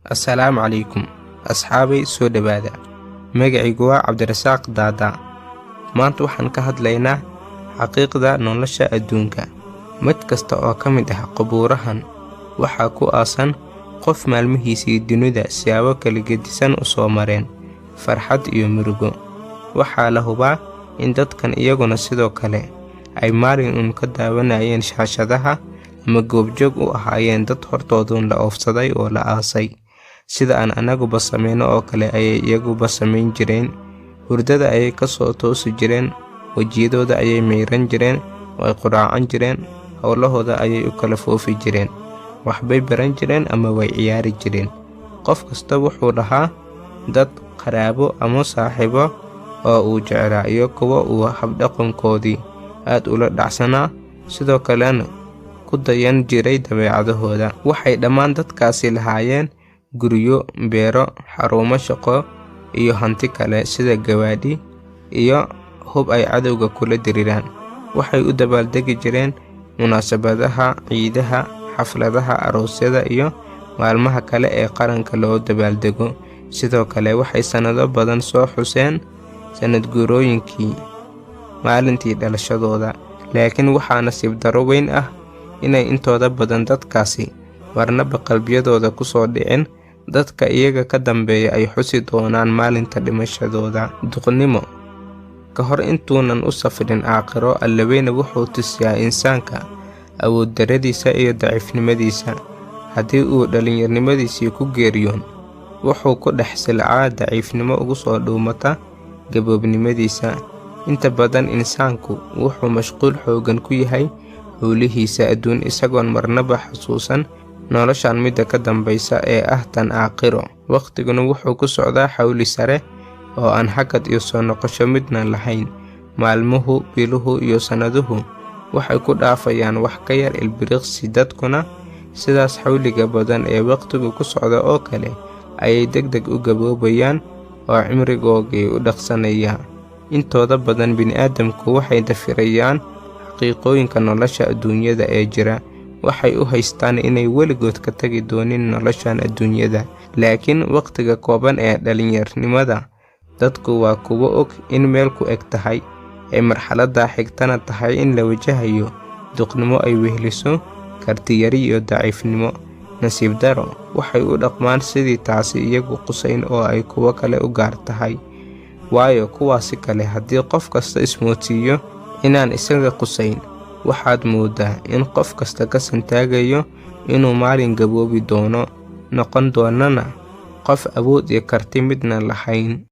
Assalaamu calaykum asxaabay soo dhawaada. Magacaygu waa Daada. Maanta waxaan ka hadlaynaa xaqiiqda nolosha aduunka. Mid kasta oo ka mid ah qubuurahan waxaa ku aasan qof maalmihiisii dunida siyaabo kala gedisan u soo mareen, farxad iyo murugo. Waxaa la hubaa in dadkan iyaguna sidoo kale ay maalin ka daawanayeen shaashadaha ama goobjoog u ahaayeen dad hortooduun la oofsaday oo la aasay. Sida aan anaguba sameyno oo kale ayay iyaguba samayn jireen. Hurdada ayay ka soo toosi jireen, wajiyadooda ayay meyran jireen, way quraacan jireen, howlahooda ayay u kala foofi jireen, waxbay baran jireen ama way ciyaari jireen. Qof kasta wuxuu lahaa dad qaraabo ama saaxiibo oo uu jeclaa iyo kuwa uu habdhaqankoodii aad ula dhacsanaa, sidoo kalena ku dayan jiray dabeecadahooda. Waxay dhammaan dadkaasi lahaayeen guryo, beero, xarumo shaqo iyo hanti kale sida gawaadhi iyo hub ay cadowga kula diriraan. Waxay u dabaaldegi jireen munaasabadaha, ciidaha, xafladaha, aroosyada iyo maalmaha kale ee qaranka loo dabaaldego. Sidoo kale waxay sanado badan soo xuseen sanad guurooyinkii maalintii dhalashadooda. Laakiin waxaa nasiib darro weyn ah inay intooda badan dadkaasi marnaba qalbiyadooda ku soo dhicin dadka iyaga ka dambeeya ay xusi doonaan maalinta dhimashadooda. Duqnimo ka hor intuunan u safrin aakhiro, Allaweyne wuxuu tusiyaa insaanka awood daradiisa iyo daciifnimadiisa. Haddii uu dhalinyarnimadiisii ku geeriyoon, wuxuu ku dhex silcaa daciifnimo ugu soo dhuumata gaboobnimadiisa. Inta badan insaanku wuxuu mashquul xoogan ku yahay howlihiisa adduun, isagoon marnaba xasuusan noloshan midda ka dambaysa ee ah tan aakhiro. Waqtiguna wuxuu ku socdaa xawli sare oo aan hakad iyo soo noqosho midna lahayn. Maalmuhu, biluhu iyo sanaduhu waxay ku dhaafayaan wax ka yar ilbiriqsi. Dadkuna sidaas xawliga badan ee waqtigu ku socda oo kale ayay degdeg u gaboobayaan oo cimrigoogii u dhaqsanaya. Intooda badan bini'aadamku waxay dafirayaan xaqiiqooyinka nolosha adduunyada ee jira. Waxay u haystaan inay weligood ka tagi doonin noloshan adduunyada. Laakiin waqtiga kooban ee dhalinyarnimada, dadku waa kuwa og in meel ku eg tahay, ee marxaladda xigtana tahay in la wajahayo duqnimo ay weheliso karti yari iyo daciifnimo. Nasiib daro, waxay u dhaqmaan sidii taasi iyagu qusayn oo ay kuwa kale u gaar tahay. Waayo kuwaasi kale haddii qof kasta ismoodsiiyo inaan isaga qusayn, waxaad moodaa in qof kasta ka santaagayo inuu maalin gaboobi doono, noqon doonana qof awood iyo karti midna lahayn.